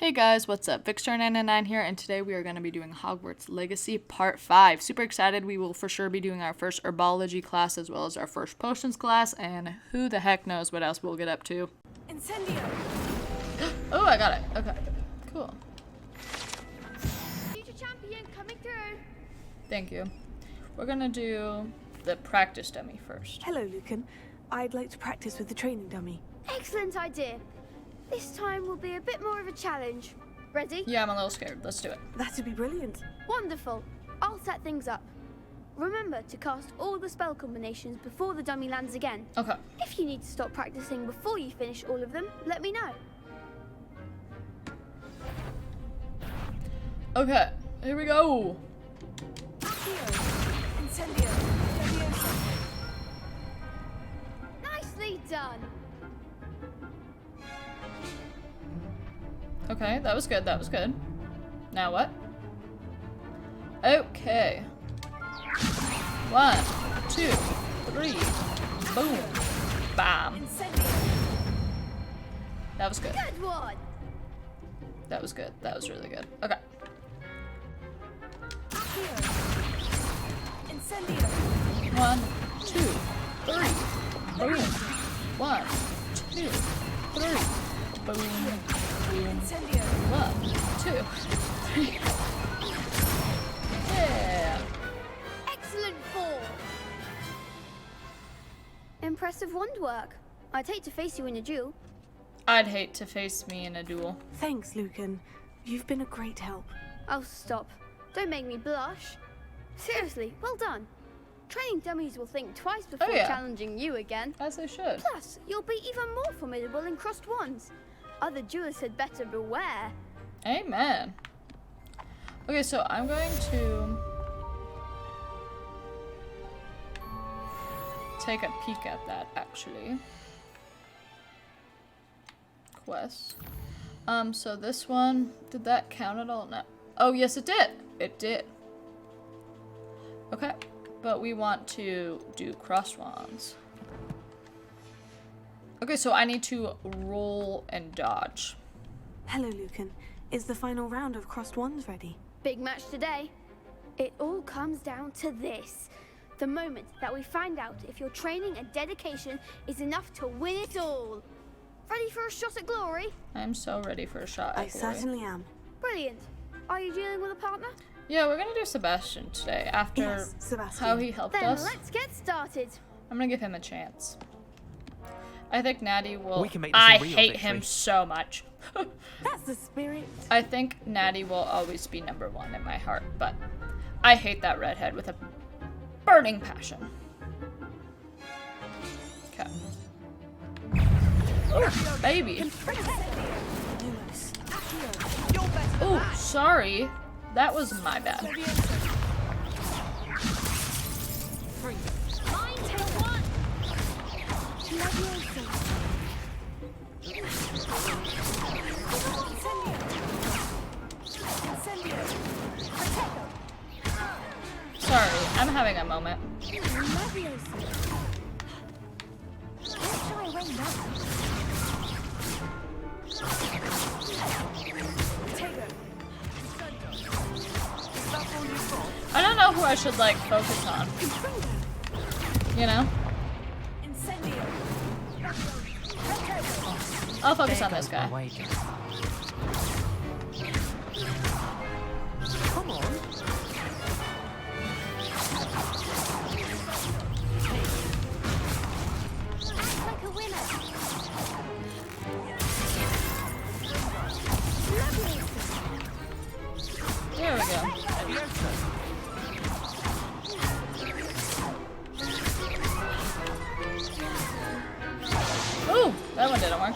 Hey guys, what's up? Victor99 here, and today we are going to be doing Hogwarts Legacy Part 5. Super excited. We will for sure be doing our first Herbology class as well as our first Potions class, and who the heck knows what else we'll get up to. Incendio! Oh, I got it. Okay, cool. Future champion coming through! Thank you. We're going to do the practice dummy first. Hello, Lucan. I'd like to practice with the training dummy. Excellent idea. This time will be a bit more of a challenge. Ready? Yeah, I'm a little scared. Let's do it. That'd be brilliant. Wonderful. I'll set things up. Remember to cast all the spell combinations before the dummy lands again. Okay. If you need to stop practicing before you finish all of them, let me know. Okay, here we go. Incendio. Nicely done. Okay, that was good, that was good. Now what? Okay. 1, 2, 3, boom, bam. That was good. Good one. That was good, that was really good. Okay. Incendio. 1, 2, 3, boom. 1, 2, 3, boom, boom. Incendio. 1, 2, 3. Yeah. Excellent fall. Impressive wand work. I'd hate to face you in a duel. I'd hate to face me in a duel. Thanks, Lucan. You've been a great help. Oh, stop. Don't make me blush. Seriously, well done. Training dummies will think twice before challenging you again. As they should. Plus, you'll be even more formidable in crossed wands. Other duelists had better beware. Amen. Okay, so I'm going to take a peek at that, actually. Quest. So this one, did that count at all? No. Oh, yes, it did. It did. Okay, but we want to do cross wands. Okay, so I need to roll and dodge. Hello, Lucan. Is the final round of crossed wands ready? Big match today. It all comes down to this. The moment that we find out if your training and dedication is enough to win it all. Ready for a shot at glory? I'm so ready for a shot. I certainly am. Brilliant. Are you dealing with a partner? Yeah, we're gonna do Sebastian today after Yes, Sebastian. how he helped Then us. let's get started. I'm gonna give him a chance. I think Natty will. We can make this a I real hate victory. him so much. That's the spirit. I think Natty will always be #1 in my heart, but I hate that redhead with a burning passion. Okay. Oh, baby. Oh, sorry. That was my bad. Sorry, I'm having a moment. I don't know who I should, like, focus on. You know? I'll focus on this guy. Come on. Act like a winner. There we go. Ooh, that one didn't work.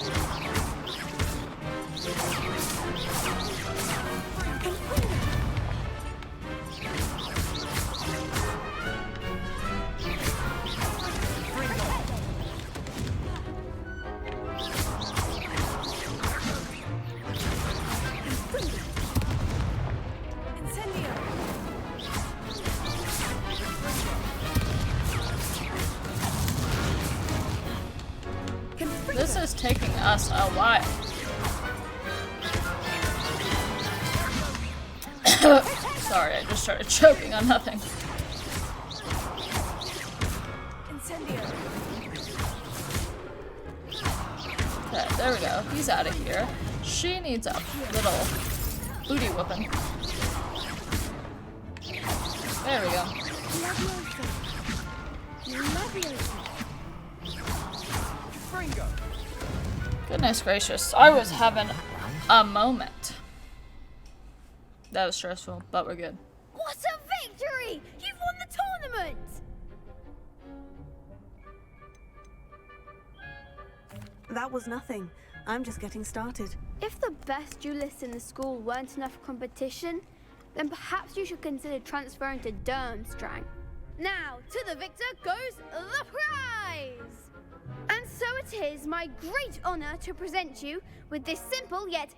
This is taking us a while. Sorry, I just started choking on nothing. Incendio. Okay, there we go. He's out of here. She needs a little booty whooping. There we go. Goodness gracious, I was having a moment. That was stressful, but we're good. What a victory! You've won the tournament! That was nothing. I'm just getting started. If the best duelists in the school weren't enough for competition, then perhaps you should consider transferring to Durmstrang. Now, to the victor goes the prize! And so it is my great honor to present you with this simple yet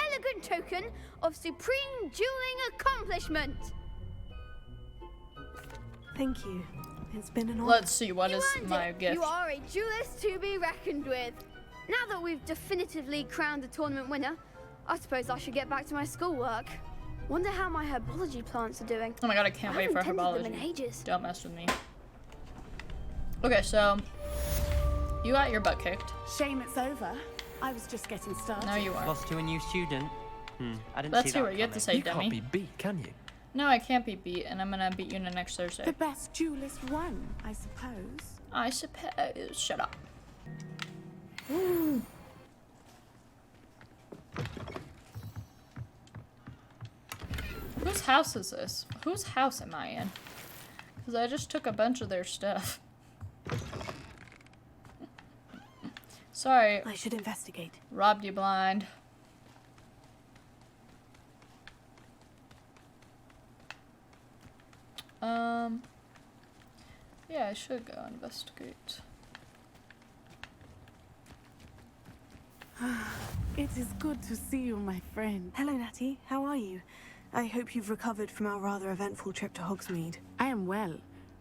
elegant token of supreme dueling accomplishment. Thank you. It's been an honor. Let's see, what You is earned my it. gift? You are a duelist to be reckoned with. Now that we've definitively crowned the tournament winner, I suppose I should get back to my schoolwork. Wonder how my herbology plants are doing. Oh my god, I can't wait for haven't tended them in herbology. ages. Don't mess with me. Okay, so you got your butt kicked. Shame it's over. I was just getting started. No, you are. Lost to a new student. I didn't Let's see see that what you have to coming. say, dummy. Can't be beat, can you? No, I can't be beat, and I'm gonna beat you next Thursday. The best duelist won, I suppose. I suppose. Shut up. Whose house is this? Whose house am I in? Because I just took a bunch of their stuff. Sorry, I should investigate. robbed you blind. Yeah, I should go investigate. It is good to see you, my friend. Hello, Natty. How are you? I hope you've recovered from our rather eventful trip to Hogsmeade. I am well,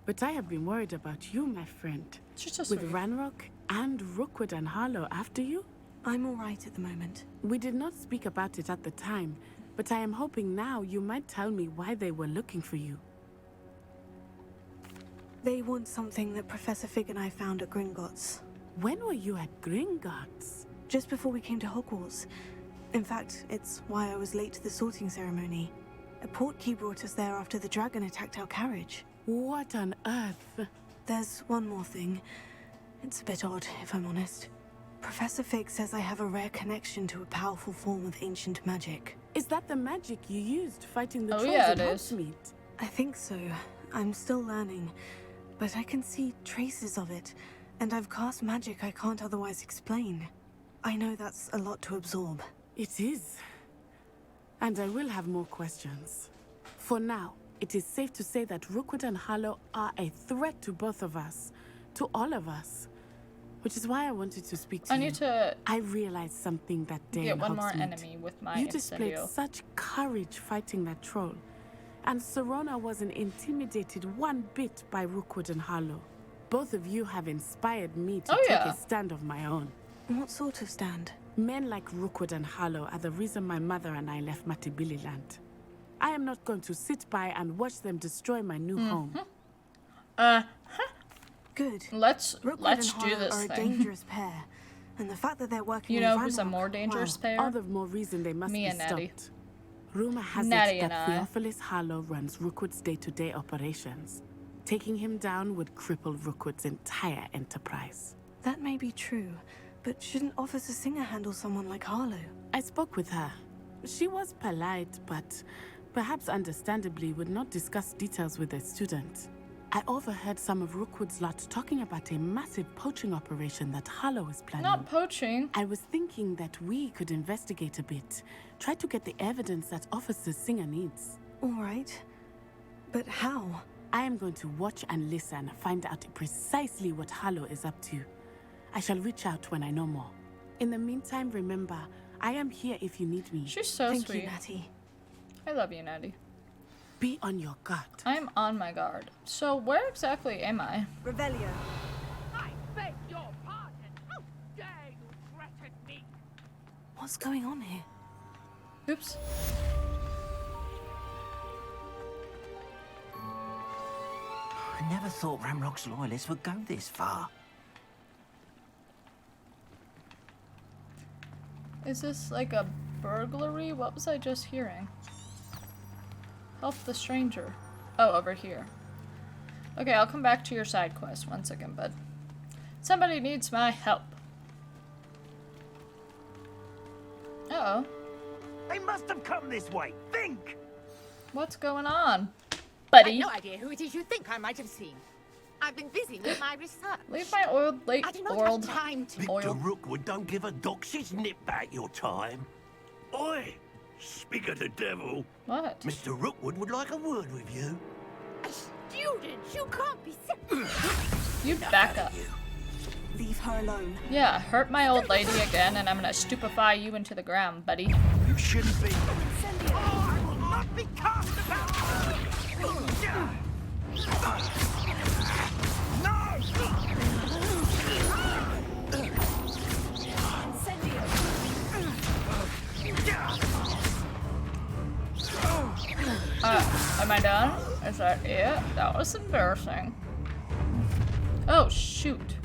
but I have been worried about you, my friend. She's just With sweet. Ranrock and Rookwood and Harlow after you? I'm all right at the moment. We did not speak about it at the time, but I am hoping now you might tell me why they were looking for you. They want something that Professor Fig and I found at Gringotts. When were you at Gringotts? Just before we came to Hogwarts. In fact, it's why I was late to the sorting ceremony. A portkey brought us there after the dragon attacked our carriage. What on earth? There's one more thing. It's a bit odd, if I'm honest. Professor Fig says I have a rare connection to a powerful form of ancient magic. Is that the magic you used fighting the Oh, trolls yeah, in it is. Hogsmeade? I think so. I'm still learning. But I can see traces of it, and I've cast magic I can't otherwise explain. I know that's a lot to absorb. It is. And I will have more questions. For now, it is safe to say that Rookwood and Harlow are a threat to both of us. To all of us. Which is why I wanted to speak to I you. need to I realized something that day get in one more Hogsmeade. enemy with my You displayed incendio. such courage fighting that troll. And Serona wasn't intimidated one bit by Rookwood and Harlow. Both of you have inspired me to Oh, take yeah. a stand of my own. What sort of stand? Men like Rookwood and Harlow are the reason my mother and I left Matibililand. I am not going to sit by and watch them destroy my new home. Good. Let's Rookwood and do Harlow this are a thing. dangerous pair. And the fact that they're working You with know who's a Ranrock, more dangerous wow. pair? All the more reason they must Me be and Natty. stopped. Rumor has Natty it and that I. Theophilus Harlow runs Rookwood's day-to-day operations. Taking him down would cripple Rookwood's entire enterprise. That may be true, but shouldn't Officer Singer handle someone like Harlow? I spoke with her. She was polite, but perhaps understandably would not discuss details with a student. I overheard some of Rookwood's lot talking about a massive poaching operation that Harlow is planning. Not poaching. I was thinking that we could investigate a bit. Try to get the evidence that Officer Singer needs. All right. But how? I am going to watch and listen, find out precisely what Harlow is up to. I shall reach out when I know more. In the meantime, remember, I am here if you need me. She's so Thank sweet. you, Natty. I love you, Natty. Be on your guard. I'm on my guard. So where exactly am I? Revelio. I beg your pardon. How dare you threaten me? What's going on here? Oops. I never thought Ramrock's loyalists would go this far. Is this like a burglary? What was I just hearing? Help the stranger. Oh, over here. Okay, I'll come back to your side quest. 1 second, bud. Somebody needs my help. Uh-oh. They must have come this way. Think! What's going on, I've buddy? no idea who it is you think I might have seen. I've been busy with my research. Leave my oiled late I do not oiled. have time to... Victor Oil. Rookwood don't give a dock. She's nipped back your time. Oi! Speak of the devil. What? Mr. Rookwood would like a word with you. Students, you can't be sick. You back up. Leave her alone. Yeah, hurt my old lady again, and I'm gonna stupefy you into the ground, buddy. You shouldn't be. Oh, I will not be cast about. Am I done? Is that it? That was embarrassing. Oh, shoot.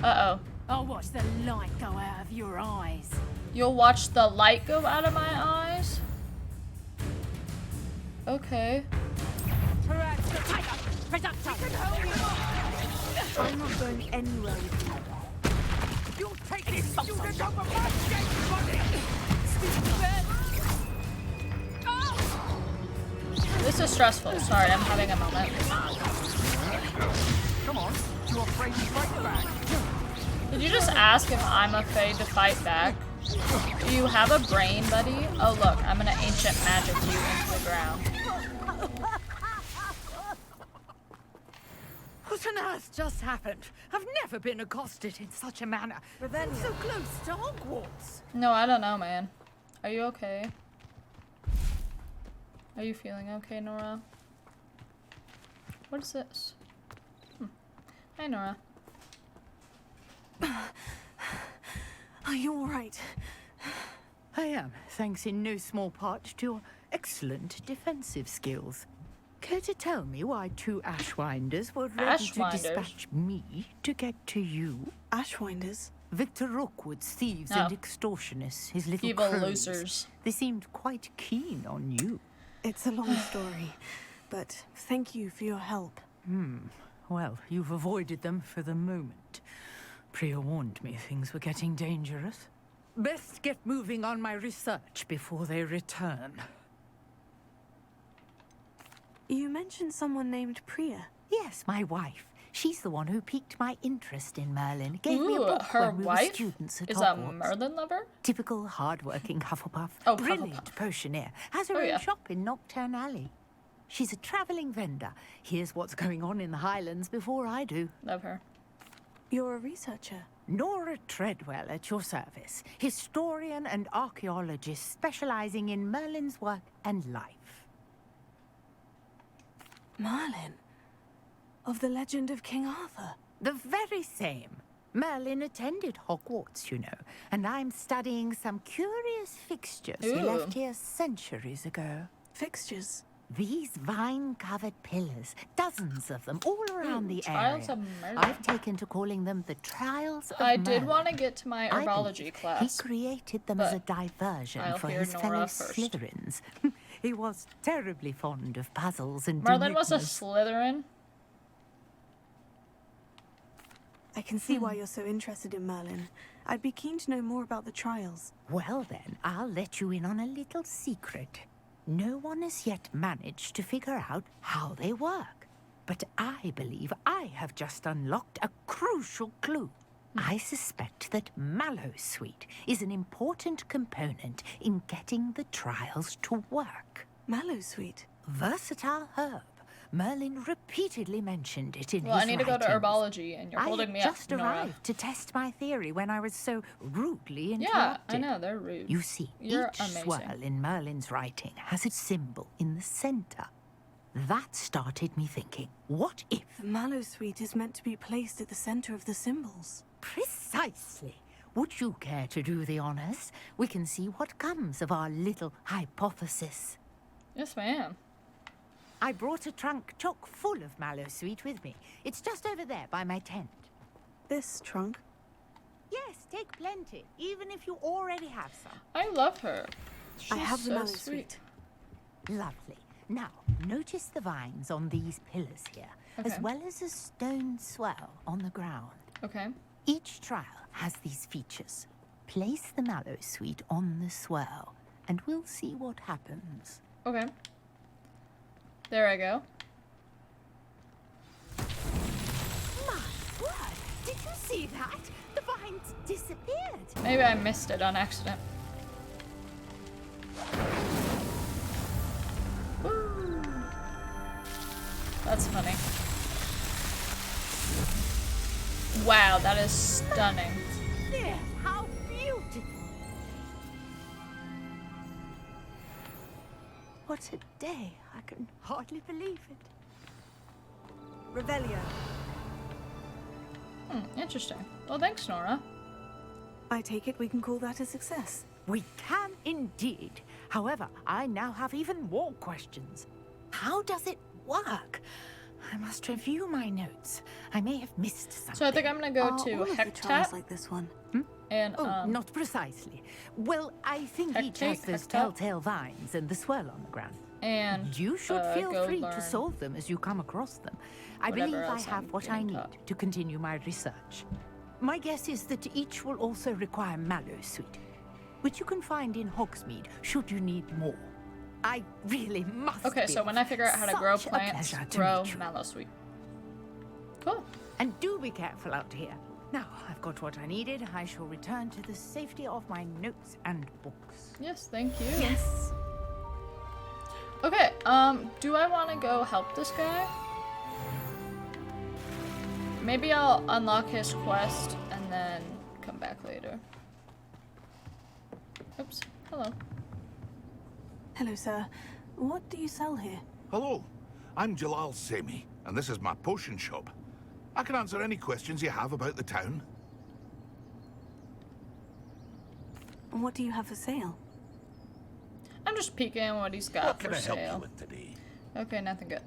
Uh-oh. I'll watch the light go out of your eyes. You'll watch the light go out of my eyes? Okay. I'm not going anywhere with you. You take it! You get over my gate, buddy! This is stressful. Sorry, I'm having a moment. Come on, you're afraid to fight back. Did you just ask if I'm afraid to fight back? Do you have a brain, buddy? Oh, look, I'm gonna ancient magic you into the ground. What on earth just happened? I've never been accosted in such a manner. So close to Hogwarts. No, I don't know, man. Are you okay? Are you feeling okay, Nora? What is this? Hi, Nora. Are you all right? I am, thanks in no small part to your excellent defensive skills. Care to tell me why 2 Ashwinders were ready to Ashwinders? dispatch me to get to you? Ashwinders? Victor Rookwood's thieves Oh. and extortionists, his little Evil crows. losers. They seemed quite keen on you. It's a long story, but thank you for your help. Well, you've avoided them for the moment. Priya warned me things were getting dangerous. Best get moving on my research before they return. You mentioned someone named Priya. Yes, my wife. She's the one who piqued my interest in Merlin. Gave me a Ooh, book her when we were wife students at is a Hogwarts. Merlin lover? Typical hard-working Hufflepuff. Oh, Brilliant Hufflepuff. potioneer. Has her Oh, own yeah. shop in Nocturne Alley. She's a travelling vendor. Here's what's going on in the Highlands before I do. Love her. You're a researcher. Nora Treadwell at your service. Historian and archaeologist specialising in Merlin's work and life. Merlin? Of the legend of King Arthur? The very same. Merlin attended Hogwarts, you know, and I'm studying some curious fixtures he Ooh. left here centuries ago. Fixtures? These vine-covered pillars, dozens of them all around the Trials area. of Merlin. I've taken to calling them the Trials of I did Merlin. want to get to my I herbology believe class. He created them as a but diversion I'll for hear his Nora fellow first. Slytherins. He was terribly fond of puzzles and Merlin was a enigmas. Slytherin? I can see why you're so interested in Merlin. I'd be keen to know more about the trials. Well then, I'll let you in on a little secret. No one has yet managed to figure out how they work. But I believe I have just unlocked a crucial clue. I suspect that Mallowsweet is an important component in getting the trials to work. Mallowsweet? Versatile herb. Merlin repeatedly mentioned it in Well, his I need to go to writings. herbology, and you're holding me I up, had just Nora. arrived to test my theory when I was so rudely interrupted. Yeah, I know, they're rude. You see, You're each amazing. swirl in Merlin's writing has its symbol in the center. That started me thinking, what if... The Mallowsweet is meant to be placed at the center of the symbols. Precisely. Would you care to do the honors? We can see what comes of our little hypothesis. Yes, ma'am. I brought a trunk chock full of mallow sweet with me. It's just over there by my tent. This trunk? Yes, take plenty, even if you already have some. I love her. She's I have the so mallow sweet. Lovely. Now, notice the vines on these pillars here, Okay. as well as a stone swell on the ground. Okay. Each trial has these features. Place the mallow sweet on the swell, and we'll see what happens. Okay. There I go. My word! Did you see that? The vines disappeared. Maybe I missed it on accident. Woo. That's funny. Wow, that is stunning. There, how beautiful! What a day. I can hardly believe it. Revelio. Interesting. Well, thanks, Nora. I take it we can call that a success. We can indeed. However, I now have even more questions. How does it work? I must review my notes. I may have missed something. So I think I'm gonna go Are to all of the trials Hectat like this one? and Oh, not precisely. Well, I think each Hectate, has those Hectat. telltale vines and the swirl on the ground. and You should feel go free learn to solve them as you come across them. I whatever believe I else have I'm what I being need taught. to continue my research. My guess is that each will also require mallow sweet, which you can find in Hogsmeade should you need more. I really must. Okay, so when I figure out how to grow Such a plants, pleasure to grow meet you. mallow sweet. Cool. And do be careful out here. Now, I've got what I needed. I shall return to the safety of my notes and books. Yes, thank you. Yes. Okay, do I want to go help this guy? Maybe I'll unlock his quest and then come back later. Oops. Hello. Hello, sir. What do you sell here? Hello, I'm Jalal Semi, and this is my potion shop. I can answer any questions you have about the town. What do you have for sale? I'm just peeking what he's got What can for I help you sale. with today? Okay, nothing good.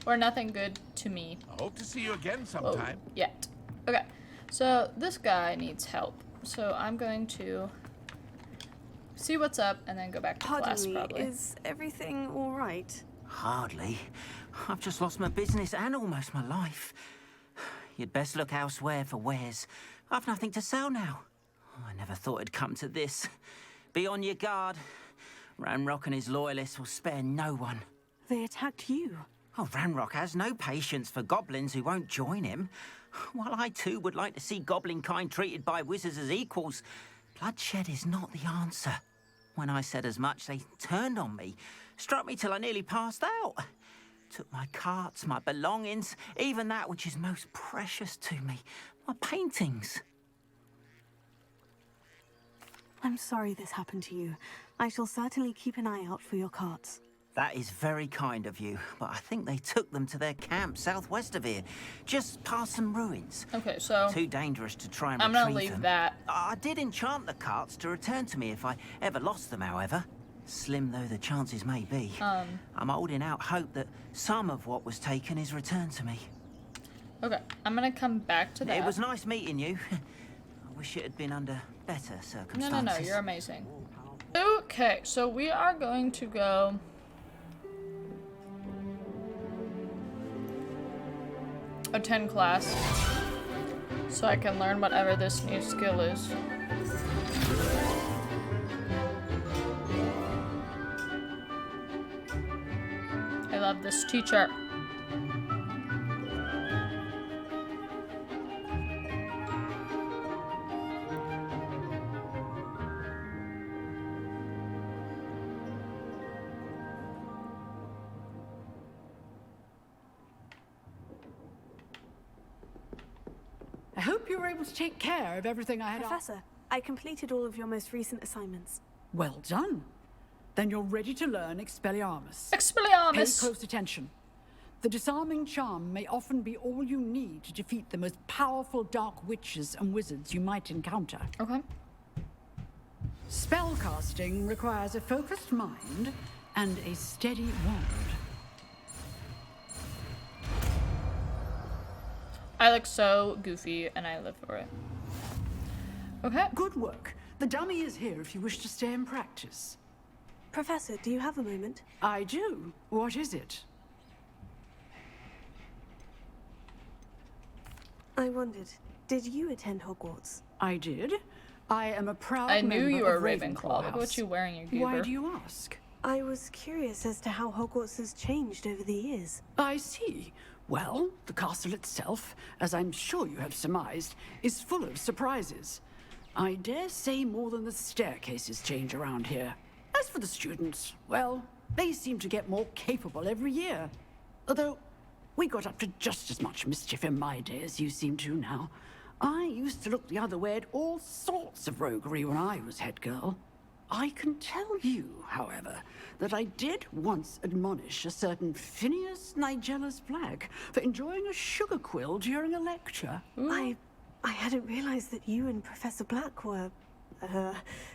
Or nothing good to me. I hope to see you again Whoa, sometime. yet. Okay, so this guy needs help. So I'm going to see what's up and then go back to class Pardon me, probably. is everything all right? Hardly. I've just lost my business and almost my life. You'd best look elsewhere for wares. I've nothing to sell now. I never thought it'd come to this. Be on your guard. Ranrock and his loyalists will spare no one. They attacked you. Oh, Ranrock has no patience for goblins who won't join him. While I too would like to see goblin kind treated by wizards as equals, bloodshed is not the answer. When I said as much, they turned on me, struck me till I nearly passed out. Took my carts, my belongings, even that which is most precious to me, my paintings. I'm sorry this happened to you. I shall certainly keep an eye out for your carts. That is very kind of you, but I think they took them to their camp southwest of here, just past some ruins. Okay, so Too dangerous to try and I'm retrieve gonna leave them. that. I did enchant the carts to return to me if I ever lost them, however. Slim though the chances may be. I'm holding out hope that some of what was taken is returned to me. Okay, I'm gonna come back to that. It was nice meeting you. I wish it had been under better No, circumstances. you're amazing. Okay, so we are going to go... attend class so I can learn whatever this new skill is. I love this teacher. I hope you were able to take care of everything I had. Professor, I completed all of your most recent assignments. Well done. Then you're ready to learn Expelliarmus. Expelliarmus! Pay close attention. The disarming charm may often be all you need to defeat the most powerful dark witches and wizards you might encounter. Okay. Spellcasting requires a focused mind and a steady wand. I look so goofy and I live for it. Okay. Good work. The dummy is here if you wish to stay and practice. Professor, do you have a moment? I do. What is it? I wondered, did you attend Hogwarts? I did. I am a proud I knew member you were of Ravenclaw. Look House. what you're wearing, you goober. Why do you ask? I was curious as to how Hogwarts has changed over the years. I see. Well, the castle itself, as I'm sure you have surmised, is full of surprises. I dare say more than the staircases change around here. As for the students, well, they seem to get more capable every year. Although, we got up to just as much mischief in my day as you seem to now. I used to look the other way at all sorts of roguery when I was head girl. I can tell you, however, that I did once admonish a certain Phineas Nigellus Black for enjoying a sugar quill during a lecture. I hadn't realized that you and Professor Black were,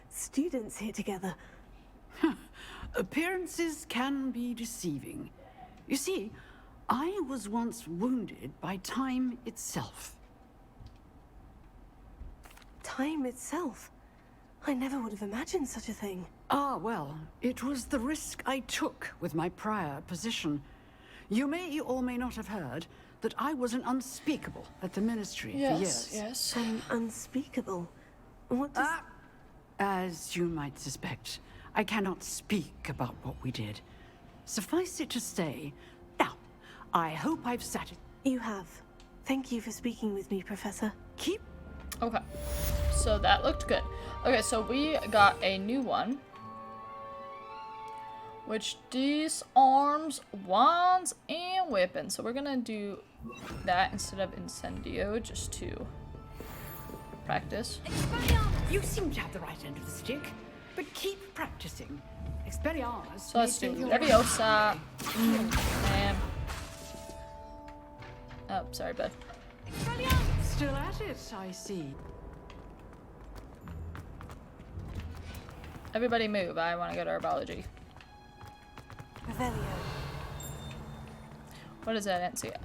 students here together. Appearances can be deceiving. You see, I was once wounded by time itself. Time itself? I never would have imagined such a thing. Ah, well, it was the risk I took with my prior position. You may or may not have heard that I was an unspeakable at the Ministry for years. Yes. An unspeakable? What does... As you might suspect, I cannot speak about what we did. Suffice it to say, now, I hope I've You have. Thank you for speaking with me, Professor. Keep... Okay. So that looked good. Okay, so we got a new one, which disarms wands and weapons. So we're gonna do that instead of Incendio, just to practice. You seem to have the right end of the stick, but keep practicing. Expelliarmus. So let's do Leviosa. And... Oh, sorry, bud. Still at it, I see. Everybody move. I want to go to Herbology. Revelio. What is that? I didn't see it.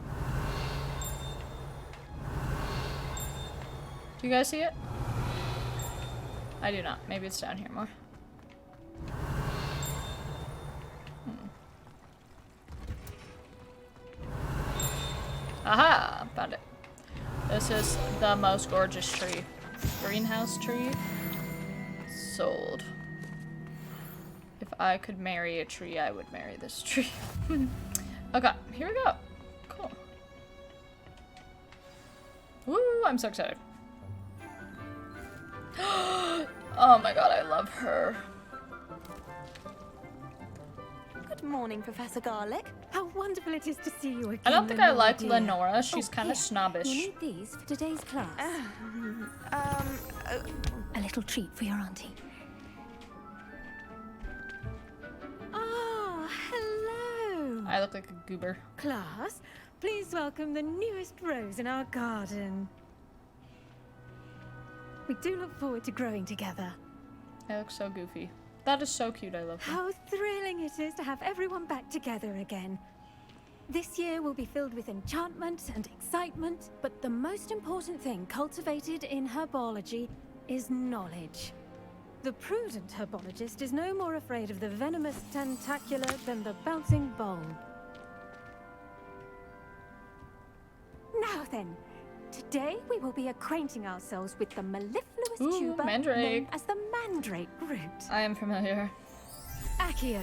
Do you guys see it? I do not. Maybe it's down here more. Aha! Found it. This is the most gorgeous tree. Greenhouse tree. Sold. If I could marry a tree, I would marry this tree. Okay, here we go. Cool. Woo, I'm so excited. Oh my god, I love her. Good morning, Professor Garlick. How wonderful it is to see you again. I don't think I Lenora, like dear. Lenora. She's kind of here. snobbish. You need these for today's class. A little treat for your auntie. Oh, hello. I look like a goober. Class, please welcome the newest rose in our garden. We do look forward to growing together. I look so goofy. That is so cute. I love her. How thrilling it is to have everyone back together again. This year will be filled with enchantment and excitement, but the most important thing cultivated in herbology is knowledge. The prudent herbologist is no more afraid of the venomous tentacular than the bouncing bulb. Now then, today we will be acquainting ourselves with the mellifluous tuber mandrake. known as the mandrake root. I am familiar. Accio.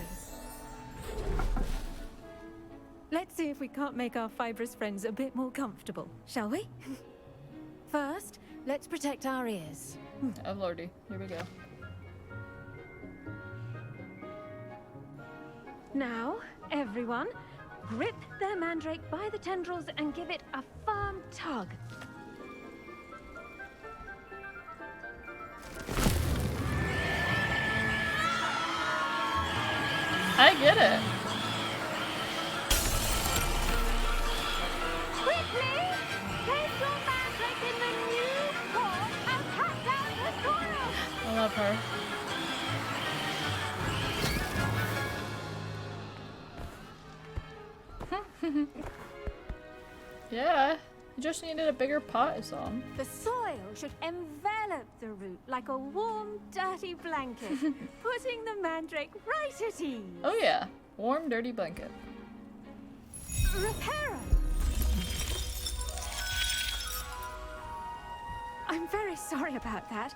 Let's see if we can't make our fibrous friends a bit more comfortable, shall we? First, let's protect our ears. Oh lordy, here we go. Now, everyone, grip their mandrake by the tendrils and give it a firm tug. I get it. Quickly! Place your mandrake in the new form and cut down the soil! I love her. Yeah. You just needed a bigger pot, is all. The soil should envelop the root like a warm, dirty blanket, putting the mandrake right at ease. Oh yeah, warm, dirty blanket. Reparo! I'm very sorry about that.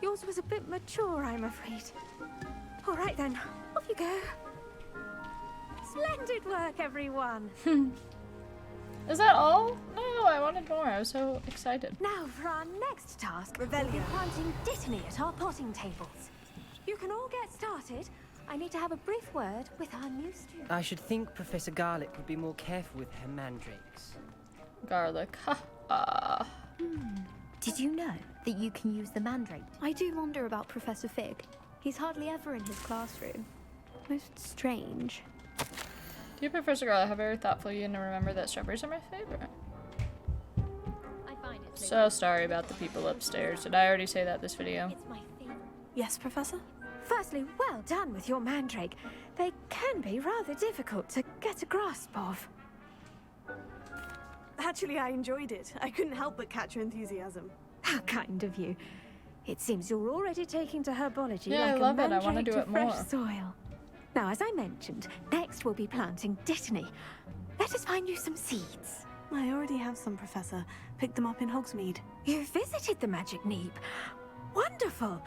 Yours was a bit mature, I'm afraid. All right then, off you go. Splendid work, everyone. Is that all? No, I wanted more. I was so excited. Now for our next task, we'll be planting dittany at our potting tables. You can all get started. I need to have a brief word with our new student. I should think Professor Garlic would be more careful with her mandrakes. Garlic. Did you know that you can use the mandrake? I do wonder about Professor Fig. He's hardly ever in his classroom. Most strange. Dear Professor Garlic, how very thoughtful you to remember that strawberries are my favorite. I find it So sorry about the people upstairs. Did I already say that this video? It's my favorite. Yes, Professor? Firstly, well done with your mandrake. They can be rather difficult to get a grasp of. Actually, I enjoyed it. I couldn't help but catch your enthusiasm. How kind of you. It seems you're already taking to herbology Yeah, like I love a it. I mandrake wanna do to it fresh more. soil. Now, as I mentioned, next we'll be planting dittany. Let us find you some seeds. I already have some, Professor. Picked them up in Hogsmeade. You visited the Magic Neep. Wonderful.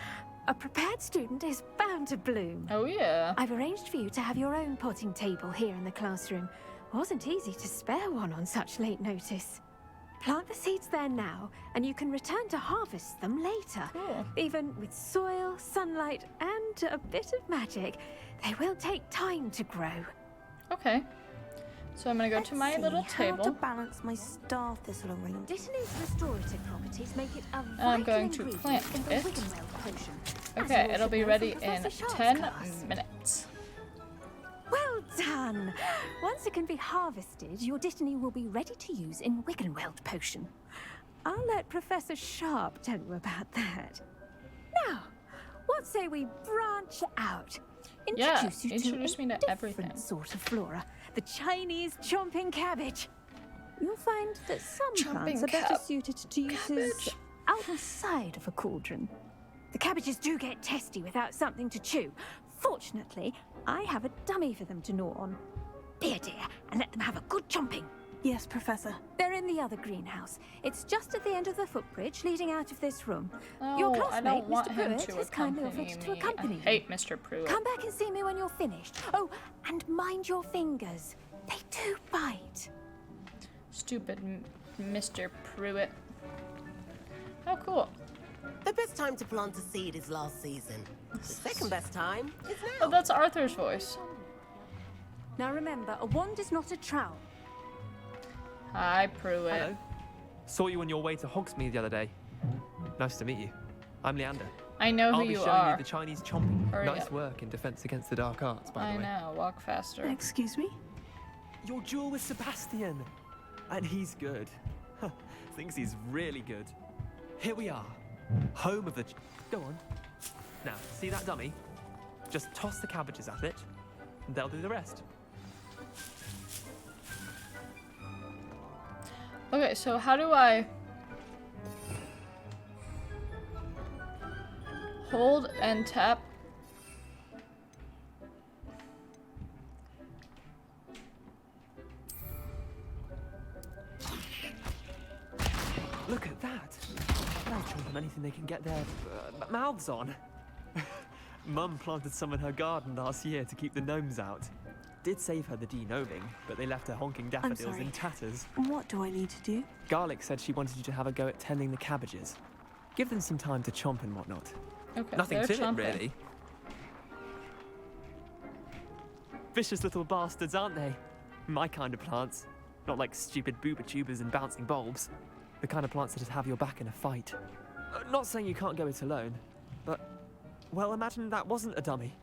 A prepared student is bound to bloom. Oh yeah. I've arranged for you to have your own potting table here in the classroom. Wasn't easy to spare one on such late notice. Plant the seeds there now, and you can return to harvest them later. Cool. Even with soil, sunlight, and a bit of magic, they will take time to grow. Okay. So I'm gonna go to my little How to table. balance my star thistle arrangement. Dittany's restorative properties make it a I'm vital going to ingredient plant in the it. Wiggenweld potion. As Okay, you all it'll should be know ready from in Professor Sharp's 10 class. minutes. Well done! Once it can be harvested, your dittany will be ready to use in Wiggenweld potion. I'll let Professor Sharp tell you about that. Now, what say we branch out? Yeah, Introduce you introduce to me a to everything. different sort of flora, the Chinese chomping cabbage. You'll find that some plants are better suited to uses outside of a cauldron. The cabbages do get testy without something to chew. Fortunately, I have a dummy for them to gnaw on. Be a dear and let them have a good chomping. Yes, Professor. They're in the other greenhouse. It's just at the end of the footbridge leading out of this room. No, Your I classmate, don't want Mr. him Pruitt, to has kindly accompany offered me. to accompany I you. hate Mr. Pruitt. Come back and see me when you're finished. Oh, and mind your fingers. They do bite. Stupid Mr. Pruitt. Oh, cool. The best time to plant a seed is last season. The second best time is now. Oh, that's Arthur's voice. Now remember, a wand is not a trowel. Hi, Pruitt. Hello. Saw you on your way to Hogsmeade the other day. Nice to meet you. I'm Leander. I know who I'll be you showing are. you the Chinese chomping. Hurry Nice up. work in Defense Against the Dark Arts, by I the way. know. Walk faster. Excuse me? Your duel with Sebastian. And he's good. Thinks he's really good. Here we are. Home of the... Go on. Now, see that dummy? Just toss the cabbages at it, and they'll do the rest. Okay, so how do I hold and tap? Look at that. They'll chomp on anything they can get their mouths on. Mum planted some in her garden last year to keep the gnomes out. Did save her the de-gnoming, but they left her honking daffodils sorry. in tatters. What do I need to do? Garlic said she wanted you to have a go at tending the cabbages. Give them some time to chomp and whatnot. Okay, Nothing they're to chomping. it, really. Vicious little bastards, aren't they? My kind of plants. Not like stupid booba tubers and bouncing bulbs. The kind of plants that just have your back in a fight. Not saying you can't go it alone, but... Well, imagine that wasn't a dummy.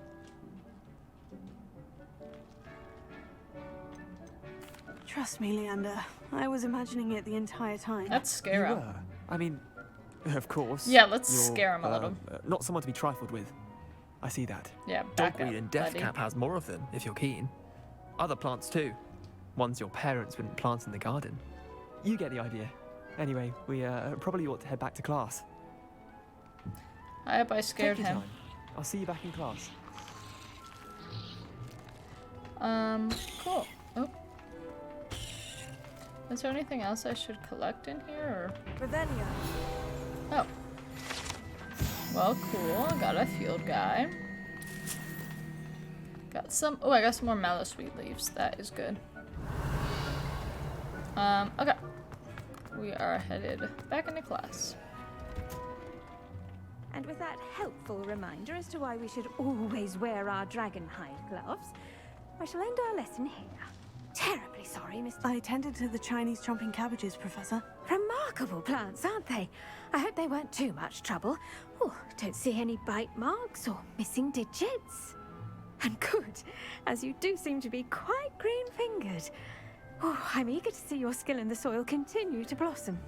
Trust me, Leander. I was imagining it the entire time. Let's scare You him. were. I mean, of course. Yeah, let's you're, scare him a little. Not someone to be trifled with. I see that. Yeah, back Dogweed up, and buddy. deathcap has more of them, if you're keen. Other plants too. Ones your parents wouldn't plant in the garden. You get the idea. Anyway, we probably ought to head back to class. I hope I scared Take your him. time. I'll see you back in class. Cool. Oh. Is there anything else I should collect in here, or? Ravenia. Oh. Well, cool. Got a field guide. Got some. Oh, I got some more mallow sweet leaves. That is good. Okay. We are headed back into class. And with that helpful reminder as to why we should always wear our dragon hide gloves, I shall end our lesson here. Terribly sorry, Mr. I attended to the Chinese chomping cabbages, Professor. Remarkable plants, aren't they? I hope they weren't too much trouble. Oh, don't see any bite marks or missing digits. And good, as you do seem to be quite green-fingered. Oh, I'm eager to see your skill in the soil continue to blossom.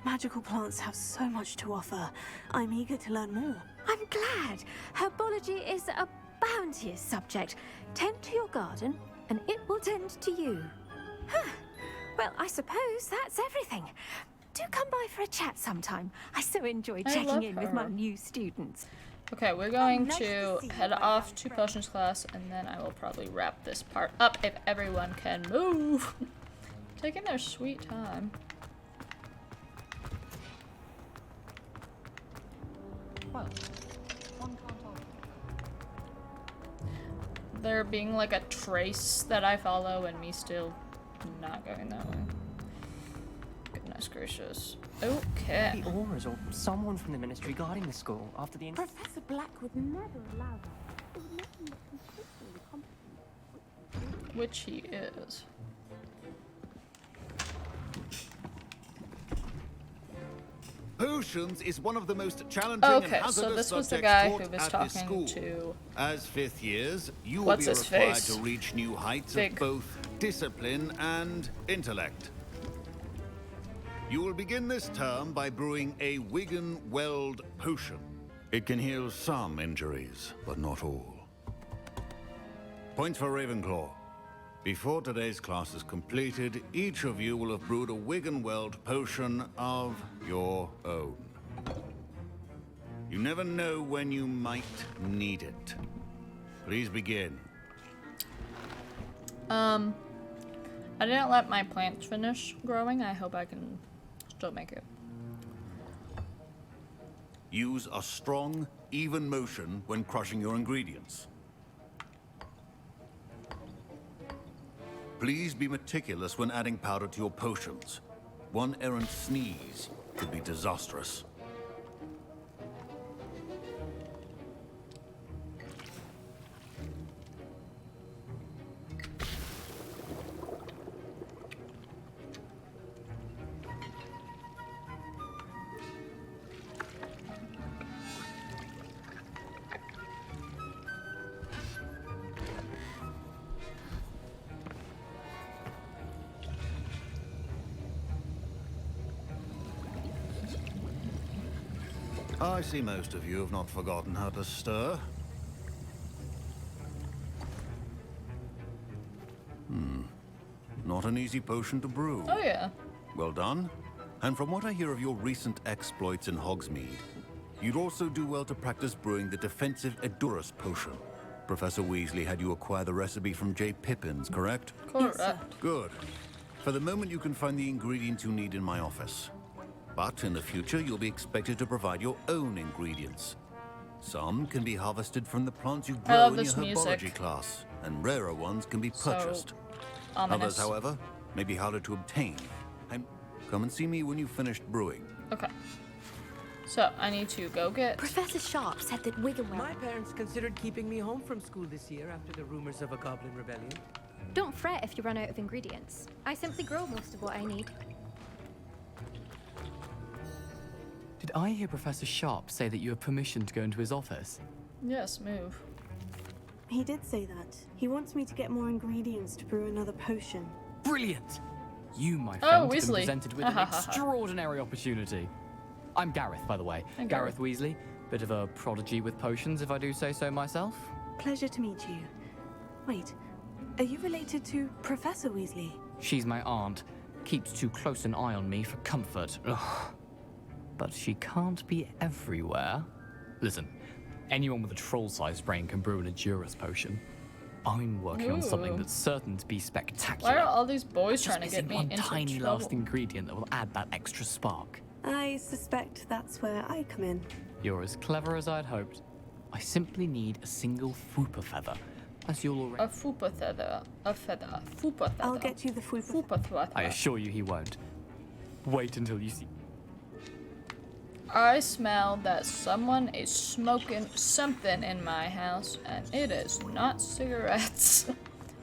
Magical plants have so much to offer. I'm eager to learn more. I'm glad. Herbology is a bounteous subject. Tend to your garden, and it will tend to you. Huh. Well, I suppose that's everything. Do come by for a chat sometime. I so enjoy checking in with my new students. Okay, we're going to head off to potions class, and then I will probably wrap this part up if everyone can move. Taking their sweet time. Well, There being like a trace that I follow, and me still not going that way. Goodness gracious. Okay. the Auras or someone from the ministry guarding the school after the. Professor Black would never allow that. Which he is. Potions is one of the most challenging and Okay, hazardous so this was the subjects guy taught who was at this talking school. to. As fifth years, you will What's be his required face? to reach new heights Big. of both discipline and intellect. You will begin this term by brewing a Wigan Weld potion. It can heal some injuries, but not all. Points for Ravenclaw. Before today's class is completed, each of you will have brewed a Wigan Weld potion of your own. You never know when you might need it. Please begin. I didn't let my plants finish growing. I hope I can still make it. Use a strong, even motion when crushing your ingredients. Please be meticulous when adding powder to your potions. One errant sneeze could be disastrous. I see most of you have not forgotten how to stir. Not an easy potion to brew. Oh yeah. Well done. And from what I hear of your recent exploits in Hogsmeade, you'd also do well to practice brewing the defensive Edurus potion. Professor Weasley had you acquire the recipe from J. Pippins, correct? Correct. Good. For the moment, you can find the ingredients you need in my office. But in the future, you'll be expected to provide your own ingredients. Some can be harvested from the plants you I grow love in your this herbology music. class, and rarer ones can be So purchased. ominous. Others, however, may be harder to obtain. And come and see me when you've finished brewing. Okay. So I need to go get. Professor Sharp said that Wigan My parents considered keeping me home from school this year after the rumors of a goblin rebellion. Don't fret if you run out of ingredients. I simply grow most of what I need. Did I hear Professor Sharp say that you have permission to go into his office? Yes, move. He did say that. He wants me to get more ingredients to brew another potion. Brilliant! You, my Oh, friend, have been Weasley. presented with an extraordinary opportunity. I'm Gareth, by the way. Hi, Gareth Weasley. Bit of a prodigy with potions, if I do say so myself. Pleasure to meet you. Wait, are you related to Professor Weasley? She's my aunt. keeps too close an eye on me for comfort. Ugh. But she can't be everywhere. Listen, anyone with a troll-sized brain can brew an Endurance potion. I'm working on something Ooh. that's certain to be spectacular. Why are all these boys Just trying to get missing me one into tiny trouble? last ingredient that will add that extra spark. I suspect that's where I come in. You're as clever as I'd hoped. I simply need a single Fupa feather, as you'll already... A Fupa feather. A feather. Fupa feather. I'll get you the Fupa feather. I assure you he won't. Wait until you see... I smell that someone is smoking something in my house, and it is not cigarettes.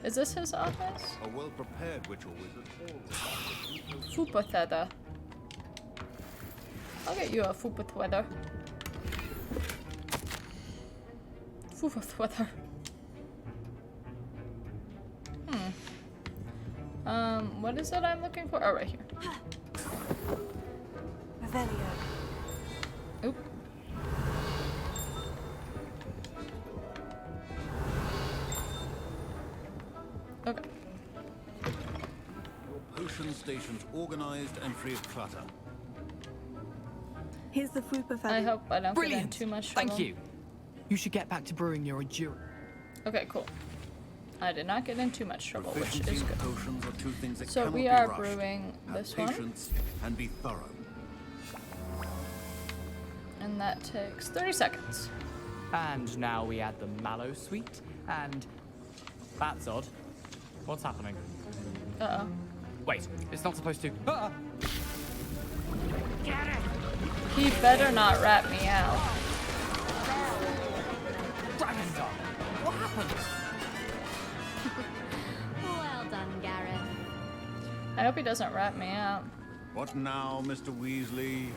Is this his office? A well-prepared witch or wizard always... Fupa feather. I'll get you a Fupa feather. Fupa feather. What is it I'm looking for? Oh, right here. Revelio. Oop. Okay. Your potion station's organized and free of clutter. Here's the Fupa feather. I hope I don't get in Brilliant. too much trouble. Thank you. You should get back to brewing your Endurance. Okay, cool. I did not get in too much trouble, which Proficiency is in good. potions are two things that So cannot we be are rushed. brewing Have this one. patience and be thorough. And that takes 30 seconds. And now we add the mallow sweet, and... That's odd. What's happening? Uh-oh. Wait, it's not supposed to... Get it! He better not rat me out. Dragon Dog! What happened? Well done, Gareth. I hope he doesn't rat me out. What now, Mr. Weasley?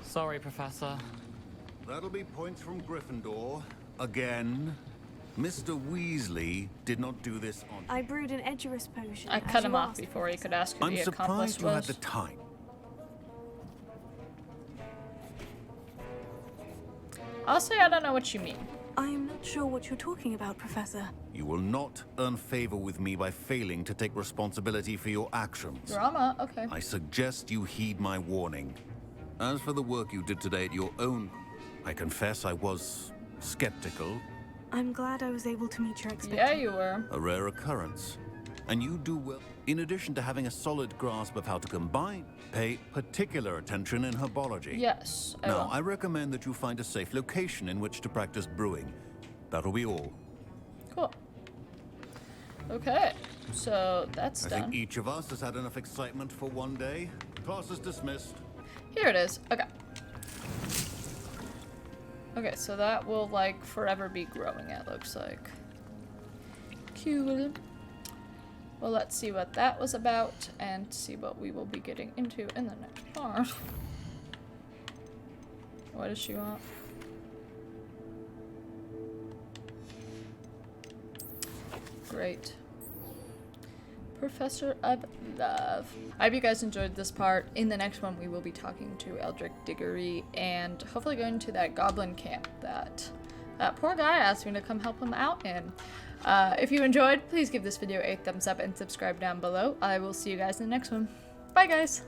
Sorry, Professor. That'll be points from Gryffindor. Again. Mr. Weasley did not do this on... I brewed an Edurus potion. I as cut him you off asked. before he could ask who I'm the accomplice surprised you had was. the time. I'll say I don't know what you mean. I'm not sure what you're talking about, Professor. You will not earn favor with me by failing to take responsibility for your actions. Drama? Okay. I suggest you heed my warning. As for the work you did today at your own... I confess I was skeptical. I'm glad I was able to meet your expectations. Yeah, you were. A rare occurrence. And you do well. In addition to having a solid grasp of how to combine, pay particular attention in herbology. Yes, I Now, will. I recommend that you find a safe location in which to practice brewing. That'll be all. Cool. Okay, so that's I done. think each of us has had enough excitement for one day. Class is dismissed. Here it is. Okay. Okay, so that will, like, forever be growing, it looks like. Cool. Well, let's see what that was about and see what we will be getting into in the next part. What does she want? Great. Professor of Love. I hope you guys enjoyed this part. In the next one, we will be talking to Eldrick Diggory and hopefully going to that goblin camp that poor guy asked me to come help him out in. If you enjoyed, please give this video a thumbs up and subscribe down below. I will see you guys in the next one. Bye, guys!